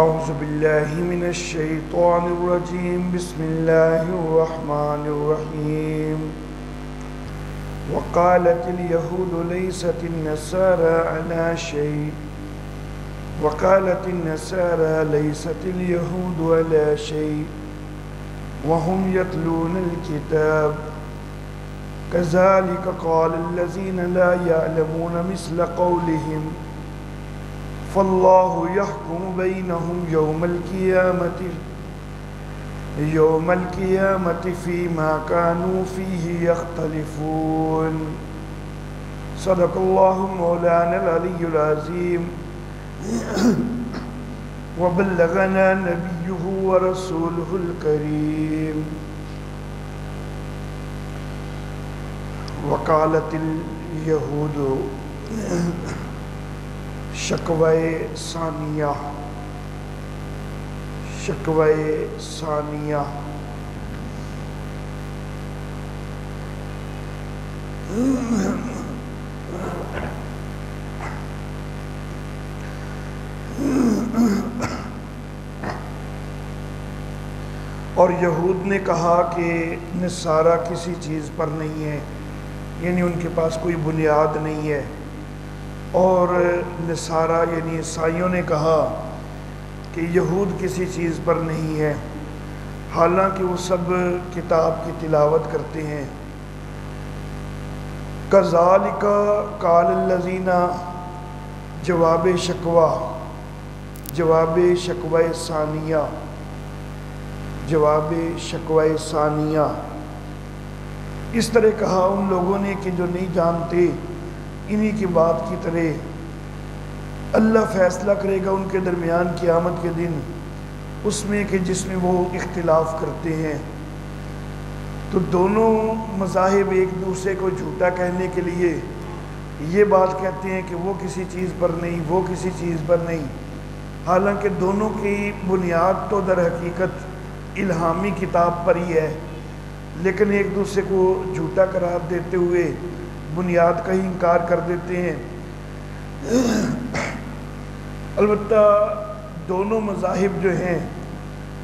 اعوذ باللہ من الشیطان الرجیم بسم اللہ الرحمن الرحیم وقالت اليہود لیست النصارى على شيء وقالت النصارى ليست اليهود على شيء وهم يتلون الكتاب كذلك قال الذين لا يعلمون مثل قولهم فالله يحكم بينهم يوم القيامة فيما كانوا فيه يختلفون صدق الله مولانا العلي العظيم وبلغنا نبيه ورسوله الكريم وقالت اليهود شکوہ ثانیہ اور یہود نے کہا کہ نصارہ کسی چیز پر نہیں ہے، یعنی ان کے پاس کوئی بنیاد نہیں ہے، اور نصارہ یعنی عیسائیوں نے کہا کہ یہود کسی چیز پر نہیں ہے، حالانکہ وہ سب کتاب کی تلاوت کرتے ہیں۔ کذالک قال الذین، جواب شکوہ ثانیہ، اس طرح کہا ان لوگوں نے کہ جو نہیں جانتے، انہی کی بات کی طرح اللہ فیصلہ کرے گا ان کے درمیان قیامت کے دن اس میں کہ جس میں وہ اختلاف کرتے ہیں۔ تو دونوں مذاہب ایک دوسرے کو جھوٹا کہنے کے لیے یہ بات کہتے ہیں کہ وہ کسی چیز پر نہیں، وہ کسی چیز پر نہیں، حالانکہ دونوں کی بنیاد تو در حقیقت الہامی کتاب پر ہی ہے، لیکن ایک دوسرے کو جھوٹا قرار دیتے ہوئے بنیاد کا ہی انکار کر دیتے ہیں۔ البتہ دونوں مذاہب جو ہیں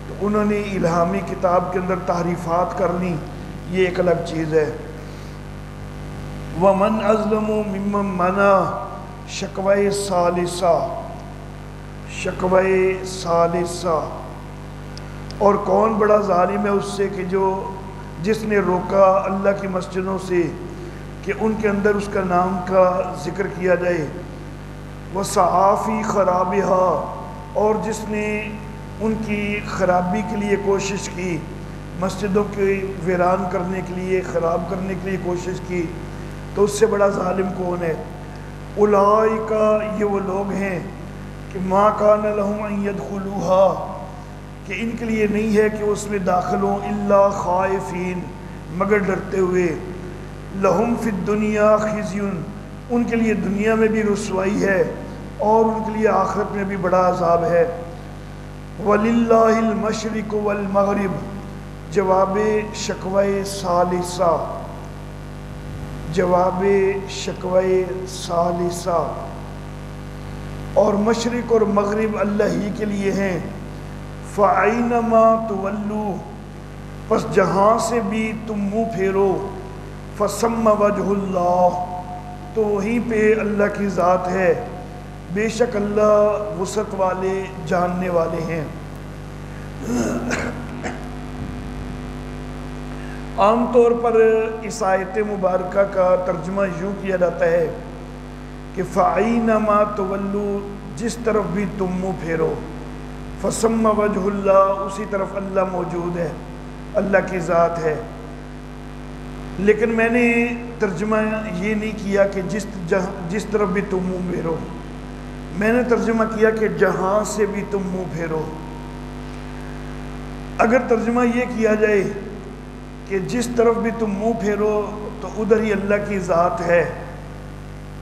تو انہوں نے الہامی کتاب کے اندر تحریفات کرنی، یہ ایک الگ چیز ہے۔ وَمَنْ أَظْلَمُ مِمَّنْ مَنَعَ شکوہ ثالثہ، اور کون بڑا ظالم ہے اس سے کہ جس نے روکا اللہ کی مسجدوں سے کہ ان کے اندر اس کا نام کا ذکر کیا جائے، وَسَعَىٰ فِي خَرَابِهَا، اور جس نے ان کی خرابی کے لیے کوشش کی، مسجدوں کے ویران کرنے کے لیے، خراب کرنے کے لیے کوشش کی، تو اس سے بڑا ظالم کون ہے؟ اولئک، یہ وہ لوگ ہیں کہ مَا كَانَ لَهُمْ أَن يَدْخُلُوهَا، کہ ان کے لیے نہیں ہے کہ اس میں داخل ہوں، الا خائفین، مگر ڈرتے ہوئے، لہم فی الدنیا خزی، ان کے لیے دنیا میں بھی رسوائی ہے اور ان کے لیے آخرت میں بھی بڑا عذاب ہے۔ وَلِلَّهِ الْمَشْرِقُ وَالْمَغْرِبُ، جواب شکوہ ثالثہ، اور مشرق اور مغرب اللہ ہی کے لیے ہیں۔ فَأَيْنَمَا تُوَلُّوا، پس جہاں سے بھی تم منہ پھیرو، فَثَمَّ وَجْهُ اللَّهِ، تو وہیں پہ اللہ کی ذات ہے، بے شک اللہ وسعت والے جاننے والے ہیں۔ عام طور پر اس آیت مبارکہ کا ترجمہ یوں کیا جاتا ہے کہ فَأَيْنَمَا تُوَلُّوا، جس طرف بھی تم منہ پھیرو، فَثَمَّ وَجْهُ اللَّهِ، اسی طرف اللہ موجود ہے، اللہ کی ذات ہے۔ لیکن میں نے ترجمہ یہ نہیں کیا کہ جس طرف بھی تم منہ پھیرو، میں نے ترجمہ کیا کہ جہاں سے بھی تم منہ پھیرو۔ اگر ترجمہ یہ کیا جائے کہ جس طرف بھی تم منہ پھیرو تو ادھر ہی اللہ کی ذات ہے،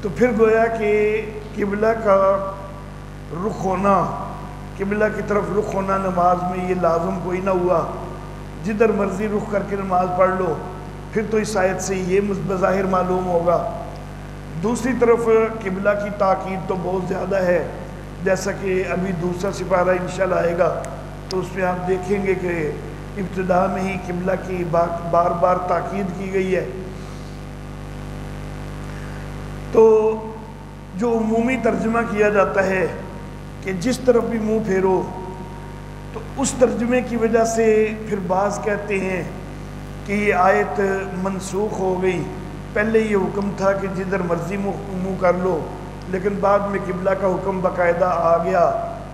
تو پھر گویا کہ قبلہ کا رخ ہونا، قبلہ کی طرف رخ ہونا نماز میں یہ لازم کوئی نہ ہوا، جدھر مرضی رخ کر کے نماز پڑھ لو، پھر تو اس آیت سے یہ بظاہر معلوم ہوگا۔ دوسری طرف قبلہ کی تاکید تو بہت زیادہ ہے، جیسا کہ ابھی دوسرا سپارہ انشاءاللہ آئے گا تو اس میں آپ دیکھیں گے کہ ابتدا میں ہی قبلہ کی بار بار تاکید کی گئی ہے۔ تو جو عمومی ترجمہ کیا جاتا ہے کہ جس طرف بھی منہ پھیرو، تو اس ترجمے کی وجہ سے پھر بعض کہتے ہیں کہ یہ آیت منسوخ ہو گئی، پہلے یہ حکم تھا کہ جدھر مرضی منہ کر لو، لیکن بعد میں قبلہ کا حکم باقاعدہ آ گیا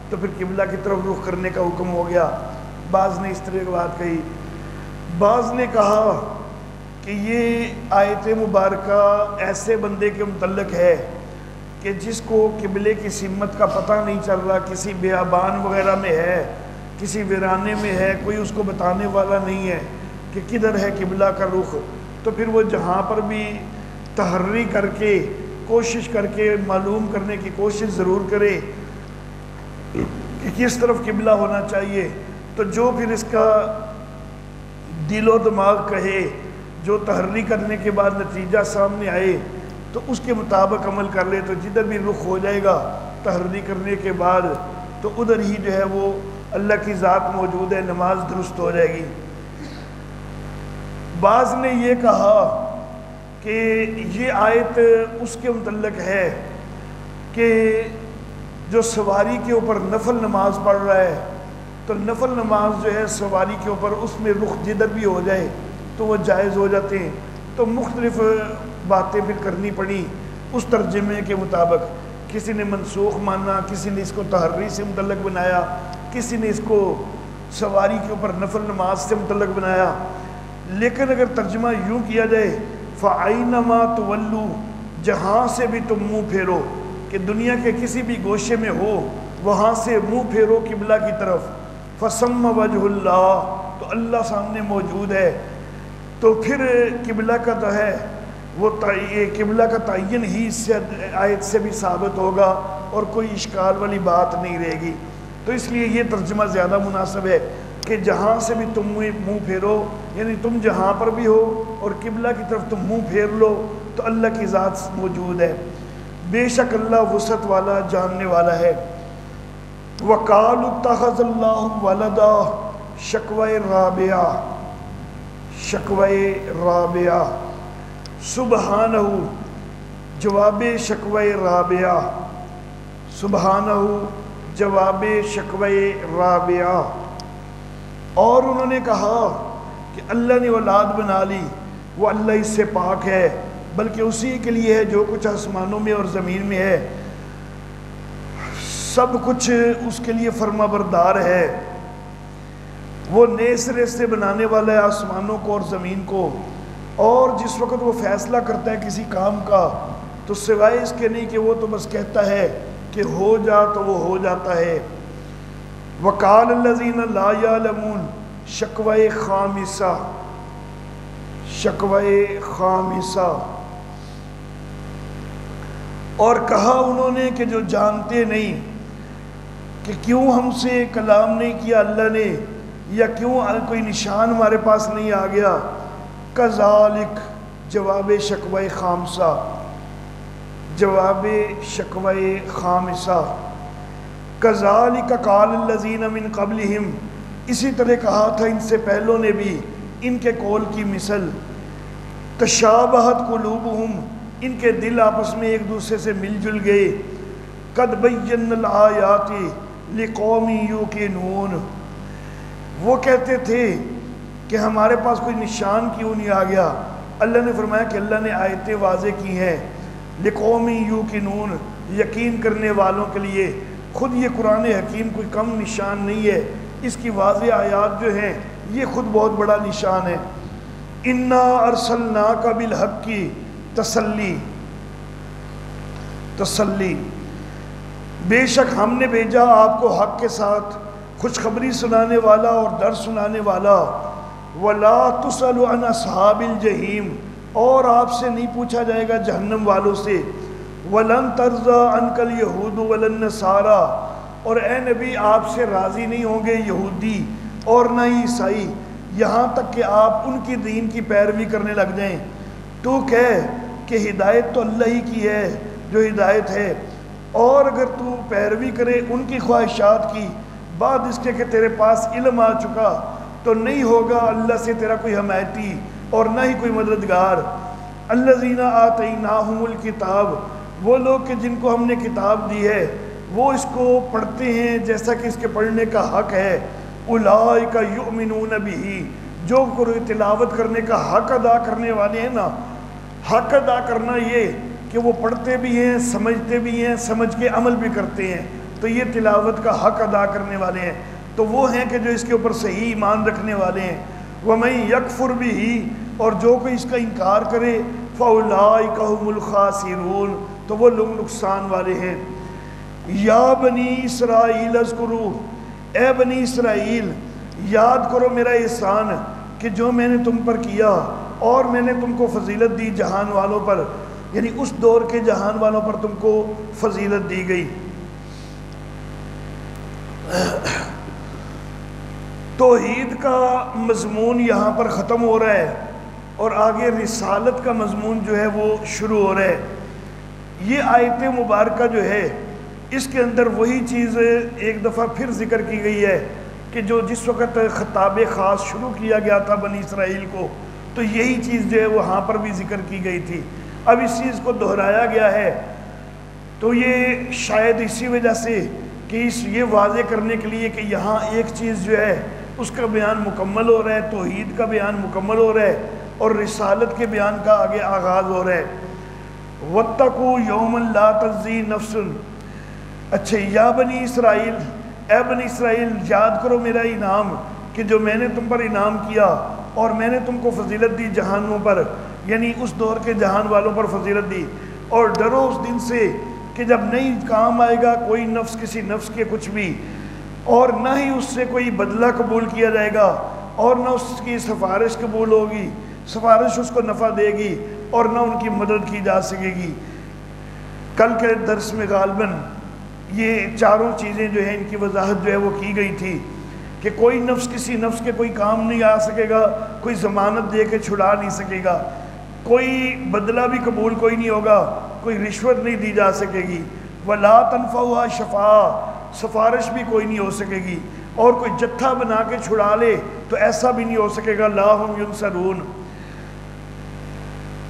تو پھر قبلہ کی طرف رخ کرنے کا حکم ہو گیا۔ بعض نے اس طرح کی بات کہی، بعض نے کہا کہ یہ آیت مبارکہ ایسے بندے کے متعلق ہے کہ جس کو قبلے کی سمت کا پتہ نہیں چل رہا، کسی بیابان وغیرہ میں ہے، کسی ویرانے میں ہے، کوئی اس کو بتانے والا نہیں ہے کہ کدھر ہے قبلہ کا رخ، تو پھر وہ جہاں پر بھی تحری کر کے کوشش کر کے معلوم کرنے کی کوشش ضرور کرے کہ کس طرف قبلہ ہونا چاہیے، تو جو پھر اس کا دل و دماغ کہے، جو تحری کرنے کے بعد نتیجہ سامنے آئے تو اس کے مطابق عمل کر لے، تو جدھر بھی رخ ہو جائے گا تحری کرنے کے بعد تو ادھر ہی جو ہے وہ اللہ کی ذات موجود ہے، نماز درست ہو جائے گی۔ بعض نے یہ کہا کہ یہ آیت اس کے متعلق ہے کہ جو سواری کے اوپر نفل نماز پڑھ رہا ہے، تو نفل نماز جو ہے سواری کے اوپر اس میں رخ جدھر بھی ہو جائے تو وہ جائز ہو جاتے ہیں، تو مختلف باتیں پھر کرنی پڑی اس ترجمے کے مطابق۔ کسی نے منسوخ مانا، کسی نے اس کو تحری سے متعلق بنایا، کسی نے اس کو سواری کے اوپر نفل نماز سے متعلق بنایا۔ لیکن اگر ترجمہ یوں کیا جائے فَأَيْنَمَا تُوَلُّوا، جہاں سے بھی تم منہ پھیرو، کہ دنیا کے کسی بھی گوشے میں ہو وہاں سے منہ پھیرو قبلہ کی طرف، فَثَمَّ وَجْهُ اللَّهِ، تو اللہ سامنے موجود ہے، تو پھر قبلہ کا جو ہے وہ قبلہ کا تعین ہی اس سے آیت سے بھی ثابت ہوگا اور کوئی اشکال والی بات نہیں رہے گی۔ تو اس لیے یہ ترجمہ زیادہ مناسب ہے کہ جہاں سے بھی تم منہ پھیرو، یعنی تم جہاں پر بھی ہو اور قبلہ کی طرف تم منہ پھیر لو تو اللہ کی ذات موجود ہے، بے شک اللہ وسعت والا جاننے والا ہے۔ وَقَالُوا اتَّخَذَ اللَّهُ وَلَدًا، شکوہ رابعہ، سبحانہ، جواب شکوہ رابعہ، سبحانہ، جواب شکوہ رابعہ۔ اور انہوں نے کہا کہ اللہ نے اولاد بنا لی، وہ اللہ اس سے پاک ہے، بلکہ اسی کے لیے ہے جو کچھ آسمانوں میں اور زمین میں ہے، سب کچھ اس کے لیے فرما بردار ہے۔ وہ نئے سرے سے بنانے والا ہے آسمانوں کو اور زمین کو، اور جس وقت وہ فیصلہ کرتا ہے کسی کام کا تو سوائے اس کے نہیں کہ وہ تو بس کہتا ہے کہ ہو جا تو وہ ہو جاتا ہے۔ وَقَالَ الَّذِينَ لَا يَعْلَمُونَ، شکوہ خامسہ، شکوہ خامسہ، اور کہا انہوں نے کہ جو جانتے نہیں کہ کیوں ہم سے کلام نہیں کیا اللہ نے، یا کیوں کوئی نشان ہمارے پاس نہیں آ گیا۔ کذالک، جواب شکوہ خامسہ، جواب شکوہ خامسہ، کذالک قال الذین من قبلہم، اسی طرح کہا تھا ان سے پہلوں نے بھی، ان کے قول کی مثل، تشابہت قلوبہم، ان کے دل آپس میں ایک دوسرے سے مل جل گئے، قد بینا الآیات لقوم یوقنون، وہ کہتے تھے کہ ہمارے پاس کوئی نشان کیوں نہیں آ گیا۔ اللہ نے فرمایا کہ اللہ نے آیتیں واضح کی ہیں لقوم یوقنون، یقین کرنے والوں کے لیے۔ خود یہ قرآن حکیم کوئی کم نشان نہیں ہے، اس کی واضح آیات جو ہیں یہ خود بہت بڑا نشان ہے۔ انا ارسلناک بالحق کی تسلی، تسلی، بے شک ہم نے بھیجا آپ کو حق کے ساتھ خوشخبری سنانے والا اور ڈر سنانے والا۔ ولا تسأل عن اصحاب الجحیم، اور آپ سے نہیں پوچھا جائے گا جہنم والوں سے۔ ولن ترضى عنك اليهود ولا النصارى، اور اے نبی آپ سے راضی نہیں ہوں گے یہودی اور نہ ہی عیسائی، یہاں تک کہ آپ ان کی دین کی پیروی کرنے لگ جائیں۔ تو کہہ کہ ہدایت تو اللہ ہی کی ہے جو ہدایت ہے، اور اگر تو پیروی کرے ان کی خواہشات کی بعد اس کے کہ تیرے پاس علم آ چکا تو نہیں ہوگا اللہ سے تیرا کوئی حمایتی اور نہ ہی کوئی مددگار۔ الذین آتیناہم الکتاب، وہ لوگ کہ جن کو ہم نے کتاب دی ہے وہ اس کو پڑھتے ہیں جیسا کہ اس کے پڑھنے کا حق ہے۔ اولئک یؤمنون بہ، جو تلاوت کرنے کا حق ادا کرنے والے ہیں نا، حق ادا کرنا یہ کہ وہ پڑھتے بھی ہیں، سمجھتے بھی ہیں، سمجھ کے عمل بھی کرتے ہیں، تو یہ تلاوت کا حق ادا کرنے والے ہیں، تو وہ ہیں کہ جو اس کے اوپر صحیح ایمان رکھنے والے ہیں۔ وَمَن يَكْفُرْ بِهِ، اور جو کوئی اس کا انکار کرے فَأُولَٰئِكَ هُمُ الْخَاسِرُونَ، تو وہ لوگ نقصان والے ہیں۔ یا بنی اسرائیل اذکروا، اے بنی اسرائیل یاد کرو میرا احسان کہ جو میں نے تم پر کیا، اور میں نے تم کو فضیلت دی جہان والوں پر، یعنی اس دور کے جہان والوں پر تم کو فضیلت دی گئی۔ توحید کا مضمون یہاں پر ختم ہو رہا ہے اور آگے رسالت کا مضمون جو ہے وہ شروع ہو رہا ہے۔ یہ آیت مبارکہ جو ہے اس کے اندر وہی چیز ایک دفعہ پھر ذکر کی گئی ہے کہ جو جس وقت خطاب خاص شروع کیا گیا تھا بنی اسرائیل کو، تو یہی چیز جو ہے وہاں پر بھی ذکر کی گئی تھی۔ اب اس چیز کو دہرایا گیا ہے، تو یہ شاید اسی وجہ سے کہ یہ واضح کرنے کے لیے کہ یہاں ایک چیز جو ہے اس کا بیان مکمل ہو رہا ہے، توحید کا بیان مکمل ہو رہا ہے، اور رسالت کے بیان کا آگے آغاز ہو رہا ہے۔ وَاتَّقُوا يَوْمًا لَا تَجْزِي نَفْسٌ، اچھا یا بنی اسرائیل، اے بنی اسرائیل یاد کرو میرا انعام کہ جو میں نے تم پر انعام کیا، اور میں نے تم کو فضیلت دی جہانوں پر، یعنی اس دور کے جہان والوں پر فضیلت دی، اور ڈرو اس دن سے کہ جب نہیں کام آئے گا کوئی نفس کسی نفس کے کچھ بھی، اور نہ ہی اس سے کوئی بدلہ قبول کیا جائے گا، اور نہ اس کی سفارش قبول ہوگی، سفارش اس کو نفع دے گی، اور نہ ان کی مدد کی جا سکے گی۔ کل کے درس میں غالباً یہ چاروں چیزیں جو ہیں ان کی وضاحت جو ہے وہ کی گئی تھی کہ کوئی نفس کسی نفس کے کوئی کام نہیں آ سکے گا، کوئی ضمانت دے کے چھڑا نہیں سکے گا، کوئی بدلہ بھی قبول کوئی نہیں ہوگا، کوئی رشوت نہیں دی جا سکے گی، وَلَا تَنْفَعُهَا شَفَاعَةٌ، سفارش بھی کوئی نہیں ہو سکے گی، اور کوئی جتھا بنا کے چھڑا لے تو ایسا بھی نہیں ہو سکے گا، لَا هُمْ يُنْصَرُونَ۔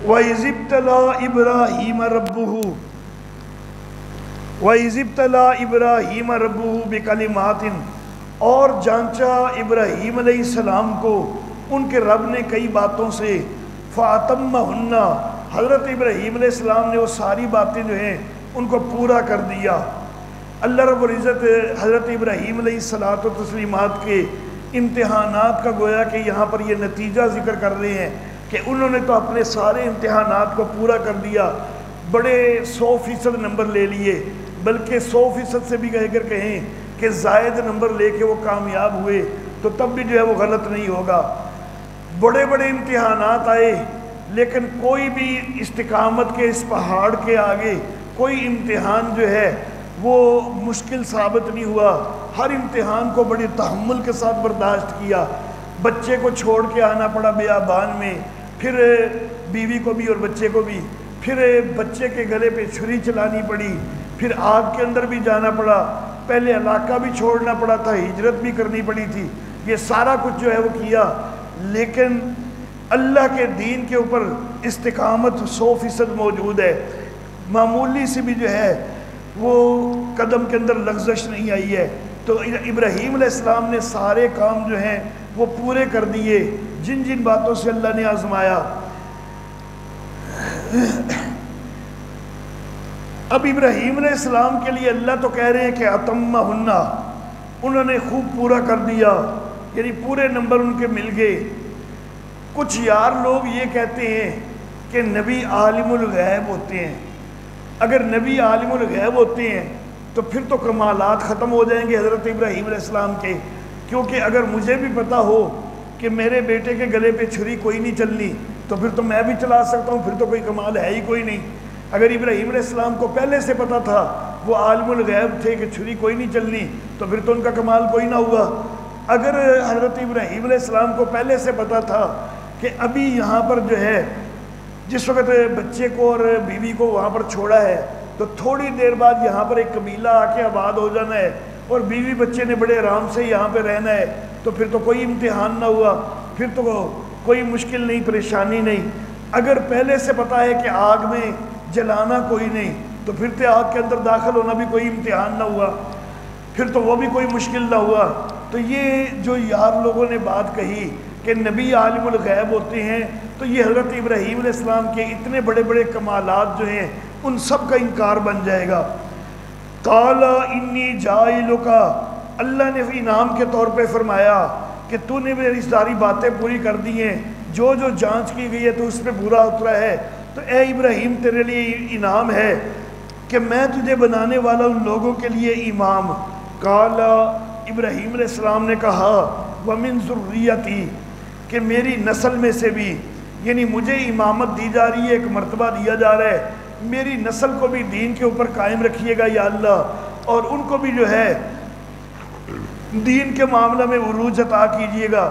وَإِذِ ابْتَلَىٰ إِبْرَاهِيمَ رَبُّهُ وَإِذِ ابْتَلَىٰ إِبْرَاهِيمَ رَبُّهُ بِكَلِمَاتٍ، اور جانچا ابراہیم علیہ السلام کو ان کے رب نے کئی باتوں سے، فَأَتَمَّهُنَّ، حضرت ابراہیم علیہ السلام نے وہ ساری باتیں جو ہیں ان کو پورا کر دیا۔ اللہ رب العزت حضرت ابراہیم علیہ الصلاۃ والتسلیمات کے امتحانات کا گویا کہ یہاں پر یہ نتیجہ ذکر کر رہے ہیں کہ انہوں نے تو اپنے سارے امتحانات کو پورا کر دیا، بڑے 100% نمبر لے لیے، بلکہ 100% سے بھی اگر کہیں کہ زائد نمبر لے کے وہ کامیاب ہوئے تو تب بھی جو ہے وہ غلط نہیں ہوگا۔ بڑے بڑے امتحانات آئے لیکن کوئی بھی استقامت کے اس پہاڑ کے آگے کوئی امتحان جو ہے وہ مشکل ثابت نہیں ہوا، ہر امتحان کو بڑی تحمل کے ساتھ برداشت کیا۔ بچے کو چھوڑ کے آنا پڑا بیابان میں، پھر بیوی کو بھی اور بچے کو بھی، پھر بچے کے گلے پہ چھری چلانی پڑی، پھر آگ کے اندر بھی جانا پڑا، پہلے علاقہ بھی چھوڑنا پڑا تھا، ہجرت بھی کرنی پڑی تھی، یہ سارا کچھ جو ہے وہ کیا، لیکن اللہ کے دین کے اوپر استقامت 100% موجود ہے، معمولی سے بھی جو ہے وہ قدم کے اندر لغزش نہیں آئی ہے۔ تو ابراہیم علیہ السلام نے سارے کام جو ہیں وہ پورے کر دیے جن جن باتوں سے اللہ نے آزمایا۔ اب ابراہیم علیہ السلام کے لیے اللہ تو کہہ رہے ہیں کہ اتمہن، انہوں نے خوب پورا کر دیا، یعنی پورے نمبر ان کے مل گئے۔ کچھ یار لوگ یہ کہتے ہیں کہ نبی عالم الغیب ہوتے ہیں، اگر نبی عالم الغیب ہوتے ہیں تو پھر تو کمالات ختم ہو جائیں گے حضرت ابراہیم علیہ السلام کے، کیونکہ اگر مجھے بھی پتا ہو کہ میرے بیٹے کے گلے پہ چھری کوئی نہیں چلنی تو پھر تو میں بھی چلا سکتا ہوں، پھر تو کوئی کمال ہے ہی کوئی نہیں۔ اگر ابراہیم علیہ السلام کو پہلے سے پتا تھا، وہ عالم الغیب تھے کہ چھری کوئی نہیں چلنی، تو پھر تو ان کا کمال کوئی نہ ہوا۔ اگر حضرت ابراہیم علیہ السلام کو پہلے سے پتا تھا کہ ابھی یہاں پر جو ہے جس وقت بچے کو اور بیوی کو وہاں پر چھوڑا ہے تو تھوڑی دیر بعد یہاں پر ایک قبیلہ آ کے آباد ہو جانا ہے اور بیوی بچے نے بڑے آرام سے یہاں پہ رہنا ہے، تو پھر تو کوئی امتحان نہ ہوا، پھر تو کوئی مشکل نہیں، پریشانی نہیں۔ اگر پہلے سے پتہ ہے کہ آگ میں جلانا کوئی نہیں، تو پھر تو آگ کے اندر داخل ہونا بھی کوئی امتحان نہ ہوا، پھر تو وہ بھی کوئی مشکل نہ ہوا۔ تو یہ جو یار لوگوں نے بات کہی کہ نبی عالم الغیب ہوتے ہیں، تو یہ حضرت ابراہیم علیہ السلام کے اتنے بڑے بڑے کمالات جو ہیں ان سب کا انکار بن جائے گا۔ قال انی جاعلک، اللہ نے انعام کے طور پہ فرمایا کہ تو نے میری ساری باتیں پوری کر دی ہیں، جو جو جانچ کی گئی ہے تو اس پہ پورا اترا ہے، تو اے ابراہیم تیرے لیے انعام ہے کہ میں تجھے بنانے والا ان لوگوں کے لیے امام۔ قال، ابراہیم علیہ السلام نے کہا وَمِن ذُرِّيَّتِي، کہ میری نسل میں سے بھی، یعنی مجھے امامت دی جا رہی ہے، ایک مرتبہ دیا جا رہا ہے، میری نسل کو بھی دین کے اوپر قائم رکھیے گا یا اللہ، اور ان کو بھی جو ہے دین کے معاملہ میں عروج عطا کیجیے گا۔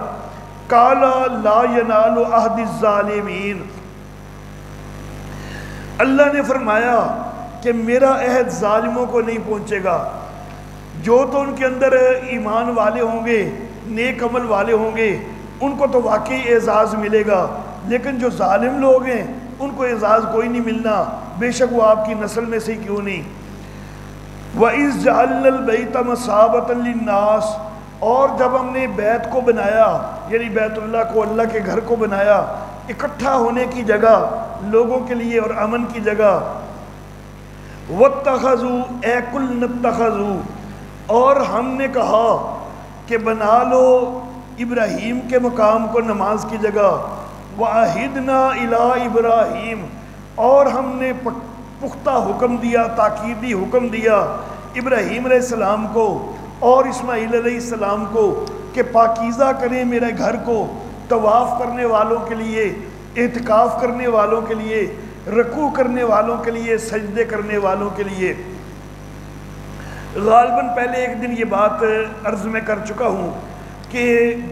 قال لا ینال عہد الظالمین، اللہ نے فرمایا کہ میرا عہد ظالموں کو نہیں پہنچے گا، جو تو ان کے اندر ایمان والے ہوں گے، نیک عمل والے ہوں گے، ان کو تو واقعی اعزاز ملے گا، لیکن جو ظالم لوگ ہیں ان کو اعزاز کوئی نہیں ملنا، بے شک وہ آپ کی نسل میں سے کیوں نہیں۔ وَإِذْ جَعَلْنَا الْبَيْتَ مَثَابَةً لِلنَّاسِ، اور جب ہم نے بیت کو بنایا، یعنی بیت اللہ کو، اللہ کے گھر کو بنایا، اکٹھا ہونے کی جگہ لوگوں کے لیے اور امن کی جگہ، وَاتَّخَذُوا اے کُلْ نَتَّخَذُوا، اور ہم نے کہا کہ بنا لو ابراہیم کے مقام کو نماز کی جگہ، وَعَهِدْنَا إِلَىٰ إِبْرَاهِيمَ، اور ہم نے پختہ حکم دیا، تاکیدی حکم دیا ابراہیم علیہ السلام کو اور اسماعیل علیہ السلام کو کہ پاکیزہ کریں میرے گھر کو، طواف کرنے والوں کے لیے، اعتکاف کرنے والوں کے لیے، رکوع کرنے والوں کے لیے، سجدے کرنے والوں کے لیے۔ غالباً پہلے ایک دن یہ بات عرض میں کر چکا ہوں کہ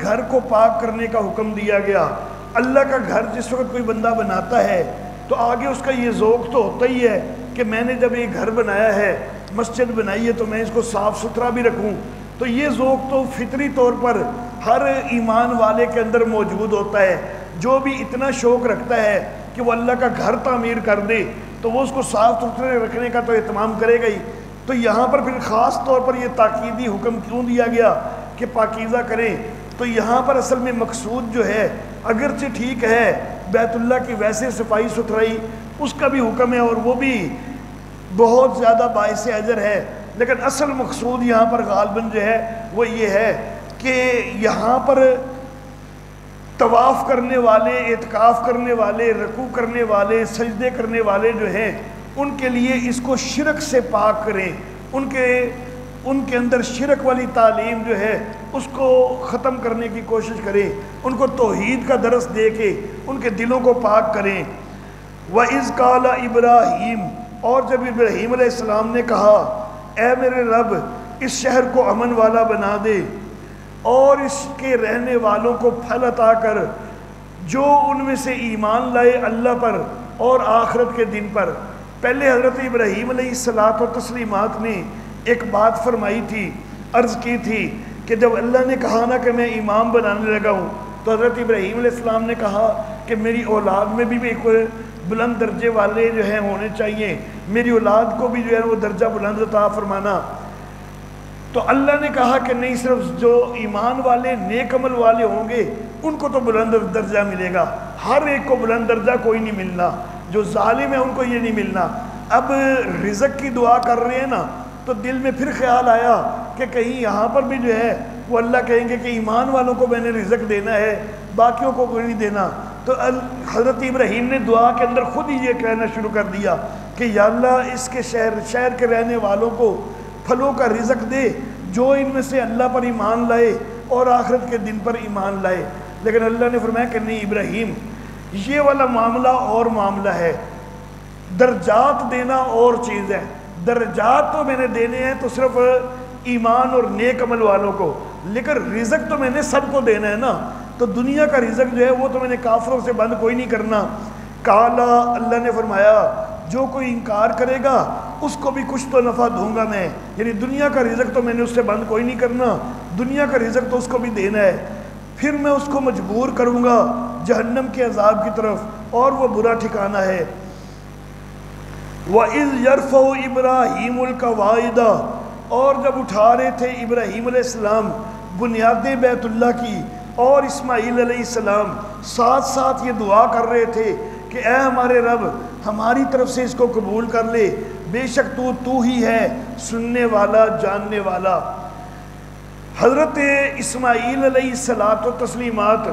گھر کو پاک کرنے کا حکم دیا گیا۔ اللہ کا گھر جس وقت کوئی بندہ بناتا ہے تو آگے اس کا یہ ذوق تو ہوتا ہی ہے کہ میں نے جب یہ گھر بنایا ہے، مسجد بنائی ہے، تو میں اس کو صاف ستھرا بھی رکھوں۔ تو یہ ذوق تو فطری طور پر ہر ایمان والے کے اندر موجود ہوتا ہے، جو بھی اتنا شوق رکھتا ہے کہ وہ اللہ کا گھر تعمیر کر دے تو وہ اس کو صاف ستھرے رکھنے کا تو اہتمام کرے گا ہی۔ تو یہاں پر پھر خاص طور پر یہ تاکیدی حکم کیوں دیا گیا کہ پاکیزہ کریں؟ تو یہاں پر اصل میں مقصود جو ہے، اگرچہ ٹھیک ہے بیت اللہ کی ویسے صفائی ستھرائی اس کا بھی حکم ہے اور وہ بھی بہت زیادہ باعث اجر ہے، لیکن اصل مقصود یہاں پر غالباً جو ہے وہ یہ ہے کہ یہاں پر طواف کرنے والے، اعتکاف کرنے والے، رکوع کرنے والے، سجدے کرنے والے جو ہیں ان کے لیے اس کو شرک سے پاک کریں، ان کے اندر شرک والی تعلیم جو ہے اس کو ختم کرنے کی کوشش کریں، ان کو توحید کا درس دے کے ان کے دلوں کو پاک کریں۔ وَإِذْ قَالَ إِبْرَاهِيمُ، اور جب ابراہیم علیہ السلام نے کہا اے میرے رب اس شہر کو امن والا بنا دے اور اس کے رہنے والوں کو پھل عطا کر جو ان میں سے ایمان لائے اللہ پر اور آخرت کے دن پر۔ پہلے حضرت ابراہیم علیہ الصلاۃ والتسلیمات نے ایک بات فرمائی تھی، عرض کی تھی کہ جب اللہ نے کہا نا کہ میں امام بنانے لگا ہوں، تو حضرت ابراہیم علیہ السلام نے کہا کہ میری اولاد میں بھی ایک بلند درجے والے جو ہیں ہونے چاہیے، میری اولاد کو بھی جو ہے وہ درجہ بلند عطا فرمانا۔ تو اللہ نے کہا کہ نہیں، صرف جو ایمان والے نیک عمل والے ہوں گے ان کو تو بلند درجہ ملے گا، ہر ایک کو بلند درجہ کوئی نہیں ملنا، جو ظالم ہے ان کو یہ نہیں ملنا۔ اب رزق کی دعا کر رہے ہیں نا، تو دل میں پھر خیال آیا کہ کہیں یہاں پر بھی جو ہے وہ اللہ کہیں گے کہ ایمان والوں کو میں نے رزق دینا ہے، باقیوں کو کوئی نہیں دینا۔ تو حضرت ابراہیم نے دعا کے اندر خود ہی یہ کہنا شروع کر دیا کہ یا اللہ اس کے شہر کے رہنے والوں کو پھلوں کا رزق دے جو ان میں سے اللہ پر ایمان لائے اور آخرت کے دن پر ایمان لائے۔ لیکن اللہ نے فرمایا کہ نہیں ابراہیم، یہ والا معاملہ اور معاملہ ہے، درجات دینا اور چیز ہے۔ درجات تو میں نے دینے ہیں تو صرف ایمان اور نیک عمل والوں کو، لیکن رزق تو میں نے سب کو دینا ہے نا، تو دنیا کا رزق جو ہے وہ تو میں نے کافروں سے بند کوئی نہیں کرنا۔ کالا، اللہ نے فرمایا جو کوئی انکار کرے گا اس کو بھی کچھ تو نفع دوں گا میں، یعنی دنیا کا رزق تو میں نے اس سے بند کوئی نہیں کرنا، دنیا کا رزق تو اس کو بھی دینا ہے، پھر میں اس کو مجبور کروں گا جہنم کے عذاب کی طرف، اور وہ برا ٹھکانہ ہے۔ وَإِذْ يَرْفَعُ إِبْرَاهِيمُ الْقَوَاعِدَ، اور جب اٹھا رہے تھے ابراہیم علیہ السلام بنیادیں بیت اللہ کی، اور اسماعیل علیہ السلام ساتھ ساتھ یہ دعا کر رہے تھے کہ اے ہمارے رب ہماری طرف سے اس کو قبول کر لے، بے شک تو ہی ہے سننے والا جاننے والا۔ حضرت اسماعیل علیہ الصلاۃ والتسلیمات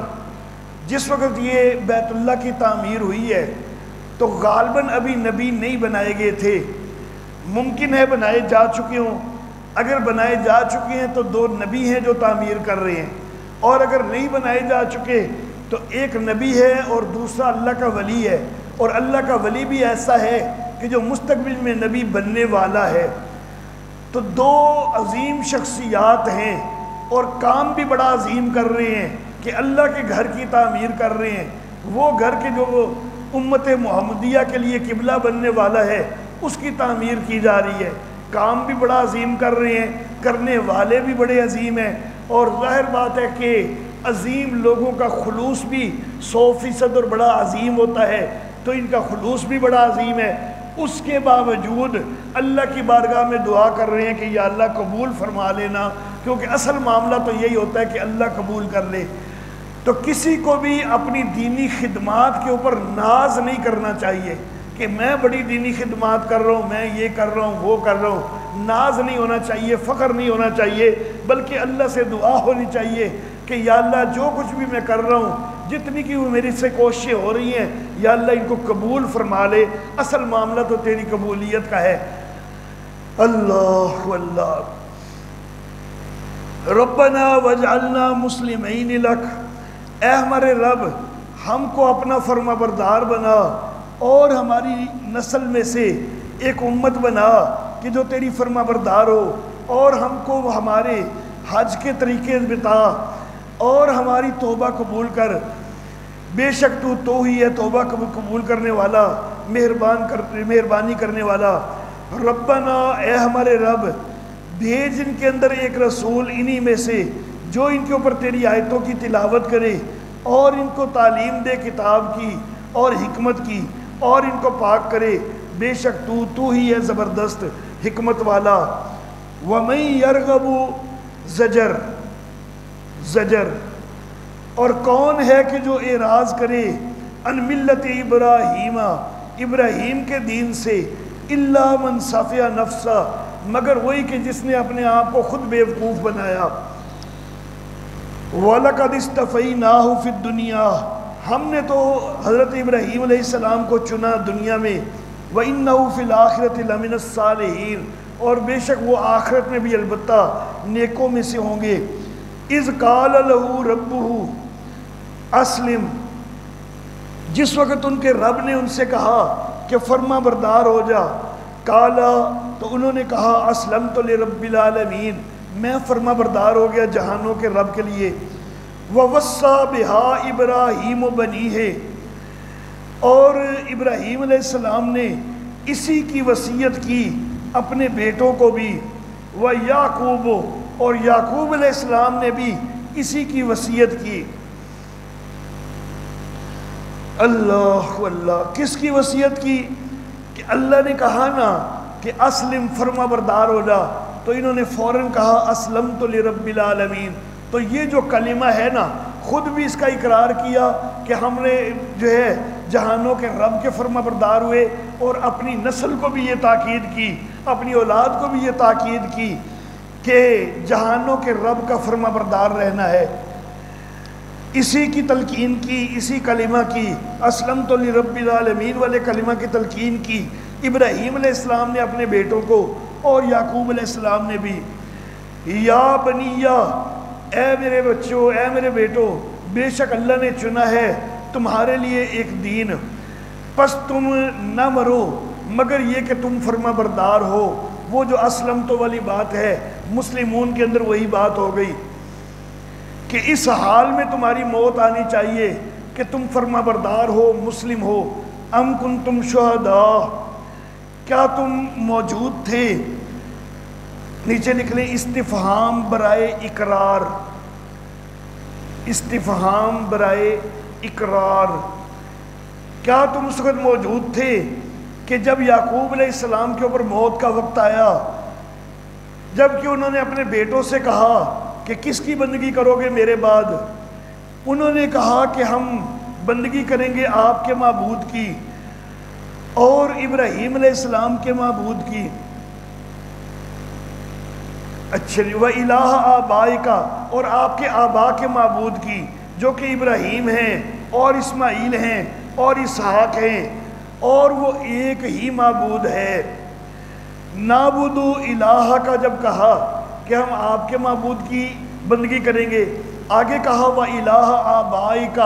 جس وقت یہ بیت اللہ کی تعمیر ہوئی ہے تو غالباً ابھی نبی نہیں بنائے گئے تھے، ممکن ہے بنائے جا چکے ہوں، اگر بنائے جا چکے ہیں تو 2 نبی ہیں جو تعمیر کر رہے ہیں، اور اگر نہیں بنائے جا چکے تو ایک نبی ہے اور دوسرا اللہ کا ولی ہے، اور اللہ کا ولی بھی ایسا ہے کہ جو مستقبل میں نبی بننے والا ہے۔ تو 2 عظیم شخصیات ہیں اور کام بھی بڑا عظیم کر رہے ہیں کہ اللہ کے گھر کی تعمیر کر رہے ہیں، وہ گھر کے جو امت محمدیہ کے لیے قبلہ بننے والا ہے اس کی تعمیر کی جا رہی ہے، کام بھی بڑا عظیم کر رہے ہیں، کرنے والے بھی بڑے عظیم ہیں، اور ظاہر بات ہے کہ عظیم لوگوں کا خلوص بھی 100% اور بڑا عظیم ہوتا ہے، تو ان کا خلوص بھی بڑا عظیم ہے۔ اس کے باوجود اللہ کی بارگاہ میں دعا کر رہے ہیں کہ یا اللہ قبول فرما لینا، کیونکہ اصل معاملہ تو یہی ہوتا ہے کہ اللہ قبول کر لے۔ تو کسی کو بھی اپنی دینی خدمات کے اوپر ناز نہیں کرنا چاہیے کہ میں بڑی دینی خدمات کر رہا ہوں، میں یہ کر رہا ہوں، وہ کر رہا ہوں، ناز نہیں ہونا چاہیے، فخر نہیں ہونا چاہیے، بلکہ اللہ سے دعا ہونی چاہیے کہ یا اللہ جو کچھ بھی میں کر رہا ہوں، جتنی کی میری سے کوششیں ہو رہی ہیں، یا اللہ ان کو قبول فرما لے، اصل معاملہ تو تیری قبولیت کا ہے۔ اللہ اللہ ربنا واجعلنا مسلمین لک، اے ہمارے رب ہم کو اپنا فرما بردار بنا اور ہماری نسل میں سے ایک امت بنا کہ جو تیری فرما بردار ہو، اور ہم کو ہمارے حج کے طریقے بتا اور ہماری توبہ قبول کر، بے شک تو ہی ہے توبہ قبول کرنے والا، مہربانی کرنے والا۔ ربنا، اے ہمارے رب بھیج ان کے اندر ایک رسول انہی میں سے جو ان کے اوپر تیری آیتوں کی تلاوت کرے اور ان کو تعلیم دے کتاب کی اور حکمت کی، اور ان کو پاک کرے، بے شک تو ہی ہے زبردست حکمت والا۔ وَمَن يَرْغَبُ زجر، اور کون ہے کہ جو اعراض کرے ان ملت ابراہیم کے دین سے، الا من صفیہ نفسہ، مگر وہی کہ جس نے اپنے آپ کو خود بیوقوف بنایا۔ وَلَقَدِ اسْتَفَيْنَاهُ فِي الدُّنْيَا، ہم نے تو حضرت ابراہیم علیہ السلام کو چنا دنیا میں، وَإِنَّهُ فِي الْآخِرَةِ لَمِنَ الصَّالِحِينَ، اور بے شک وہ آخرت میں بھی البتہ نیکوں میں سے ہوں گے۔ اِذْ قَالَ لَهُ رَبُّهُ أَسْلِمْ، جس وقت ان کے رب نے ان سے کہا کہ فرما بردار ہو جا، قَالَ، تو انہوں نے کہا أَسْلَمْتُ لِرَبِّ الْعَالَمِينَ، میں فرما بردار ہو گیا جہانوں کے رب کے لیے۔ وَوَصَّى بِهَا إِبْرَاهِيمُ بَنِيهِ، اور ابراہیم علیہ السلام نے اسی کی وصیت کی اپنے بیٹوں کو بھی، وَيَعْقُوبُ، اور یعقوب علیہ السلام نے بھی اسی کی وصیت کی۔ اللہ اللہ، کس کی وصیت کی؟ کہ اللہ نے کہا نا کہ اسلم، فرما بردار ہو جا، تو انہوں نے فوراً کہا اسلمت لرب العالمین۔ تو یہ جو کلمہ ہے نا، خود بھی اس کا اقرار کیا کہ ہم نے جو ہے جہانوں کے رب کے فرما بردار ہوئے، اور اپنی نسل کو بھی یہ تاکید کی، اپنی اولاد کو بھی یہ تاکید کی کہ جہانوں کے رب کا فرما بردار رہنا ہے۔ اسی کی تلقین کی، اسی کلمہ کی، اسلمت لرب العالمین والے کلمہ کی تلقین کی ابراہیم علیہ السلام نے اپنے بیٹوں کو، اور یعقوب علیہ السلام نے بھی۔ یا بنیہ، اے میرے بچوں، اے میرے بیٹوں، بے شک اللہ نے چنا ہے تمہارے لیے ایک دین، پس تم نہ مرو مگر یہ کہ تم فرما بردار ہو۔ وہ جو اسلم تو والی بات ہے، مسلمون کے اندر وہی بات ہو گئی کہ اس حال میں تمہاری موت آنی چاہیے کہ تم فرما بردار ہو، مسلم ہو۔ ام کنتم شہداء، کیا تم موجود تھے؟ نیچے لکھ لیں استفہام برائے اقرار، استفہام برائے اقرار۔ کیا تم اس وقت موجود تھے کہ جب یعقوب علیہ السلام کے اوپر موت کا وقت آیا، جب کہ انہوں نے اپنے بیٹوں سے کہا کہ کس کی بندگی کرو گے میرے بعد؟ انہوں نے کہا کہ ہم بندگی کریں گے آپ کے معبود کی اور ابراہیم علیہ السلام کے معبود کی۔ اچھا جی، وَإِلَٰهَ آبَائِكَ، اور آپ کے آبا کے معبود کی، جو کہ ابراہیم ہیں اور اسماعیل ہیں اور اسحاق ہیں، اور وہ ایک ہی معبود ہے۔ نَعْبُدُ الہ کا جب کہا کہ ہم آپ کے معبود کی بندگی کریں گے، آگے کہا وَإِلَٰهَ آبَائِكَ،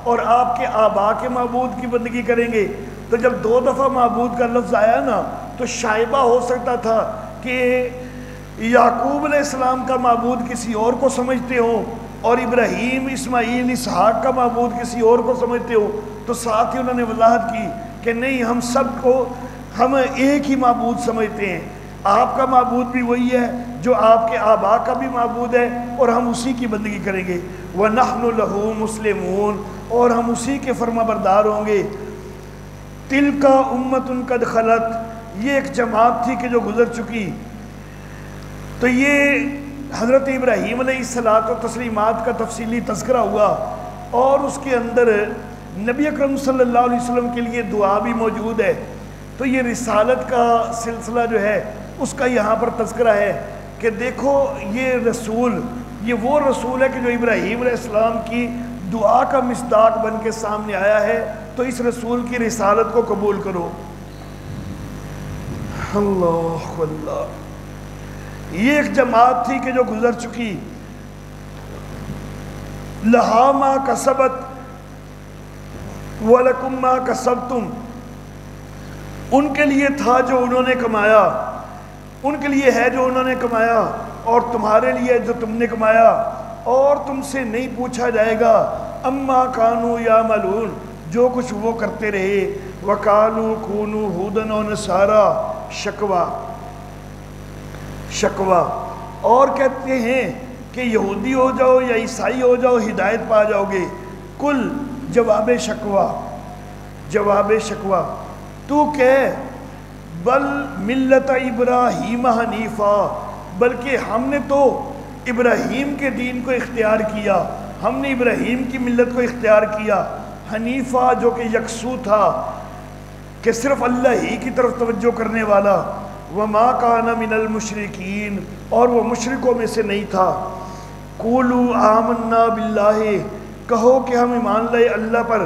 اور آپ کے آبا کے معبود کی بندگی کریں گے۔ تو جب دو دفعہ معبود کا لفظ آیا نا تو شائبہ ہو سکتا تھا کہ یعقوب علیہ السلام کا معبود کسی اور کو سمجھتے ہوں اور ابراہیم اسماعیل اسحاق کا معبود کسی اور کو سمجھتے ہو، تو ساتھ ہی انہوں نے وضاحت کی کہ نہیں، ہم سب کو ہم ایک ہی معبود سمجھتے ہیں، آپ کا معبود بھی وہی ہے جو آپ کے آبا کا بھی معبود ہے اور ہم اسی کی بندگی کریں گے۔ وَنَحْنُ لَهُ مُسْلِمُونَ، اور ہم اسی کے فرما بردار ہوں گے۔ تِلْكَ أُمَّةٌ قَدْ خَلَتْ، یہ ایک جماعت تھی کہ جو گزر چکی۔ تو یہ حضرت ابراہیم علیہ الصلاۃ والتسلیمات کا تفصیلی تذکرہ ہوا، اور اس کے اندر نبی اکرم صلی اللہ علیہ وسلم کے لیے دعا بھی موجود ہے۔ تو یہ رسالت کا سلسلہ جو ہے اس کا یہاں پر تذکرہ ہے کہ دیکھو یہ رسول، یہ وہ رسول ہے کہ جو ابراہیم علیہ السلام کی دعا کا مصداق بن کے سامنے آیا ہے، تو اس رسول کی رسالت کو قبول کرو۔ اللہ اللہ، یہ ایک جماعت تھی کہ جو گزر چکی۔ لہا ما کسبت وَلَكُمْ مَا كَسَبْتُمْ، ان کے لیے تھا جو انہوں نے کمایا، ان کے لیے ہے جو انہوں نے کمایا، اور تمہارے لیے جو تم نے کمایا، اور تم سے نہیں پوچھا جائے گا اما کانوا یعملون، جو کچھ وہ کرتے رہے۔ وَقَالُوا كُونُوا هُودًا وَنَصَارَىٰ، شکوہ، اور کہتے ہیں کہ یہودی ہو جاؤ یا عیسائی ہو جاؤ ہدایت پا جاؤ گے۔ کل، جواب شکوہ، تو کہہ بل ملت ابراہیم حنیفا، بلکہ ہم نے تو ابراہیم کے دین کو اختیار کیا، ہم نے ابراہیم کی ملت کو اختیار کیا، حنیفہ جو کہ یکسو تھا، کہ صرف اللہ ہی کی طرف توجہ کرنے والا، وما کان من المشرکین، اور وہ مشرکوں میں سے نہیں تھا۔ قولوا آمنا باللہ، کہو کہ ہم ایمان لائے اللہ پر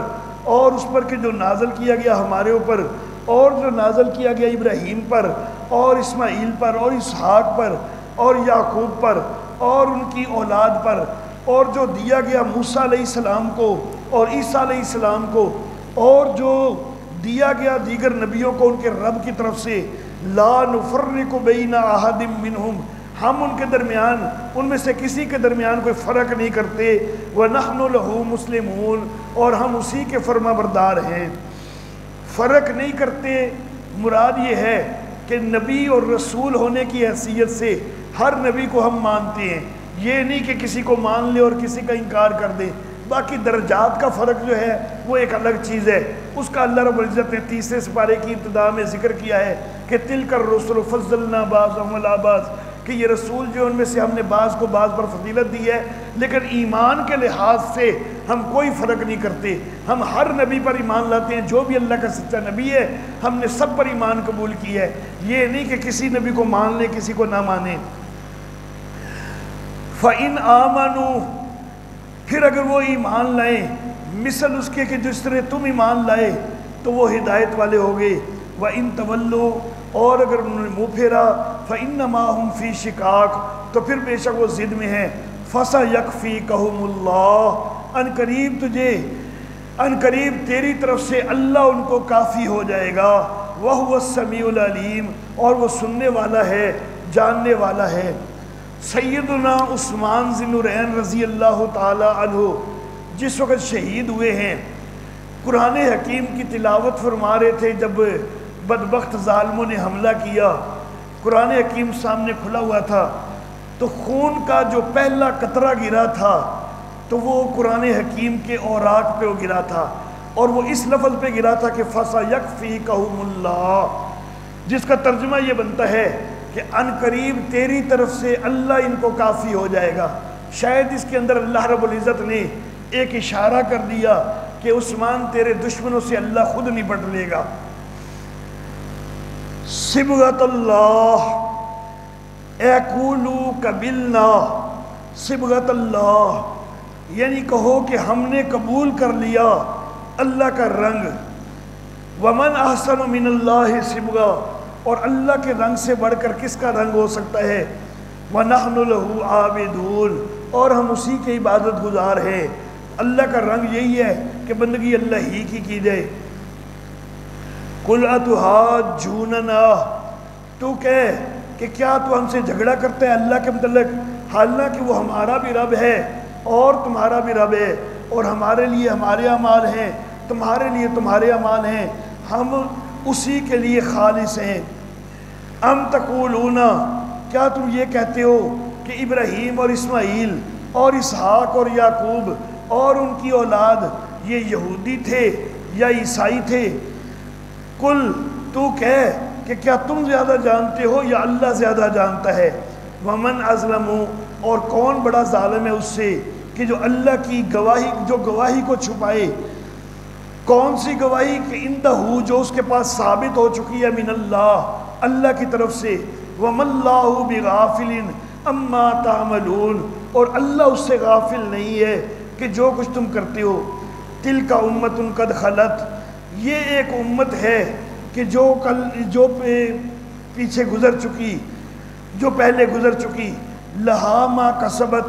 اور اس پر کہ جو نازل کیا گیا ہمارے اوپر، اور جو نازل کیا گیا ابراہیم پر اور اسماعیل پر اور اسحاق پر اور یعقوب پر اور ان کی اولاد پر، اور جو دیا گیا موسیٰ علیہ السلام کو اور عیسیٰ علیہ السلام کو، اور جو دیا گیا دیگر نبیوں کو ان کے رب کی طرف سے۔ لا نفرق بین احد منہم، ہم ان کے درمیان، ان میں سے کسی کے درمیان کوئی فرق نہیں کرتے۔ وَنَحْنُ لَهُ مُسْلِمُونَ، اور ہم اسی کے فرما بردار ہیں۔ فرق نہیں کرتے، مراد یہ ہے کہ نبی اور رسول ہونے کی حیثیت سے ہر نبی کو ہم مانتے ہیں، یہ نہیں کہ کسی کو مان لے اور کسی کا انکار کر دیں۔ باقی درجات کا فرق جو ہے وہ ایک الگ چیز ہے، اس کا اللہ رب العزت نے تیسرے سپارے کی ابتدا میں ذکر کیا ہے کہ تِلْكَ الرُّسُلُ فَضَّلْنَا بَعْضَهُمْ عَلَىٰ بَعْضٍ، کہ یہ رسول جو ان میں سے ہم نے بعض کو بعض پر فضیلت دی ہے، لیکن ایمان کے لحاظ سے ہم کوئی فرق نہیں کرتے، ہم ہر نبی پر ایمان لاتے ہیں، جو بھی اللہ کا سچا نبی ہے ہم نے سب پر ایمان قبول کیا ہے، یہ نہیں کہ کسی نبی کو مان لیں کسی کو نہ مانیں۔ فَإِنْ آمَنُوا، پھر اگر وہ ایمان لائیں مثل اس کے کہ جس طرح تم ایمان لائے تو وہ ہدایت والے ہو گئے۔ وَإِن تَوَلُّوا، اور اگر انہوں نے منہ پھیرا، فَإِنَّمَا هُمْ فِي شِقَاقٍ، تو پھر بے شک وہ ضد میں ہیں۔ فَسَيَكْفِيكَهُمُ اللَّهُ، ان قریب تیری طرف سے اللہ ان کو کافی ہو جائے گا۔ وَهُوَ السَّمِيعُ الْعَلِيمُ، اور وہ سننے والا ہے، جاننے والا ہے۔ سیدنا عثمان ذی النورین رضی اللہ تعالی عنہ جس وقت شہید ہوئے ہیں، قرآن حکیم کی تلاوت فرما رہے تھے، جب بدبخت ظالموں نے حملہ کیا، قرآن حکیم سامنے کھلا ہوا تھا، تو خون کا جو پہلا قطرہ گرا تھا تو وہ قرآن حکیم کے اوراق پہ وہ گرا تھا، اور وہ اس لفظ پہ گرا تھا کہ فَسَيَكْفِيكَهُمُ اللَّهُ، جس کا ترجمہ یہ بنتا ہے کہ ان قریب تیری طرف سے اللہ ان کو کافی ہو جائے گا۔ شاید اس کے اندر اللہ رب العزت نے ایک اشارہ کر دیا کہ عثمان تیرے دشمنوں سے اللہ خود نپٹ لے گا۔ صبغت اللہ اَقُولُ قَبِلْنَا، صبغت اللہ یعنی کہو کہ ہم نے قبول کر لیا اللہ کا رنگ۔ وَمَنْ أَحْسَنُ مِنَ اللَّهِ صِبْغًا، اور اللہ کے رنگ سے بڑھ کر کس کا رنگ ہو سکتا ہے؟ وَنَحْنُ لَهُ عَابِدُونَ، اور ہم اسی کے عبادت گزار ہیں۔ اللہ کا رنگ یہی ہے کہ بندگی اللہ ہی کی جائے۔ قُلْ أَتُحَاجُّونَنَا، تو کہہ کہ کیا تو ہم سے جھگڑا کرتا ہے اللہ کے متعلق، حالانکہ وہ ہمارا بھی رب ہے اور تمہارا بھی رب ہے، اور ہمارے لیے ہمارے اعمال ہیں، تمہارے لیے تمہارے اعمال ہیں، ہم اسی کے لیے خالص ہیں۔ ام تقولون، کیا تم یہ کہتے ہو کہ ابراہیم اور اسماعیل اور اسحاق اور یعقوب اور ان کی اولاد یہ یہودی تھے یا عیسائی تھے؟ کل، تو کہہ کہ کیا تم زیادہ جانتے ہو یا اللہ زیادہ جانتا ہے؟ ومن ازلم، اور کون بڑا ظالم ہے اس سے کہ جو اللہ کی گواہی کو چھپائے۔ کون سی گواہی؟ کہ اندہ جو اس کے پاس ثابت ہو چکی ہے، من اللہ کی طرف سے۔ وَمَا اللَّهُ بِغَافِلٍ عَمَّا تَعْمَلُونَ، اور اللہ اس سے غافل نہیں ہے کہ جو کچھ تم کرتے ہو۔ تِلْكَ أُمَّةٌ قَدْ خَلَتْ، یہ ایک امت ہے کہ جو پیچھے گزر چکی، جو پہلے گزر چکی۔ لہا ما کسبت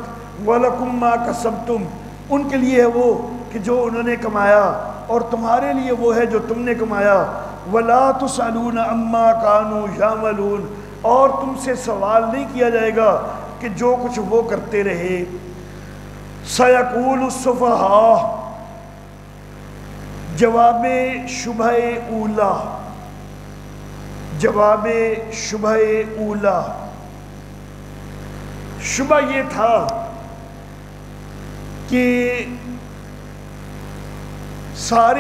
وَلَكُمْ مَا کسبتم، ان کے لیے ہے وہ کہ جو انہوں نے کمایا، اور تمہارے لیے وہ ہے جو تم نے کمایا۔ وَلَا تُسْأَلُونَ عَمَّا كَانُوا يَعْمَلُونَ، اور تم سے سوال نہیں کیا جائے گا کہ جو کچھ وہ کرتے رہے۔ سَيَقُولُ السُّفَهَاءُ، جواب شبہ اولا، جواب شبہ اولا۔ شبہ یہ تھا کہ سارے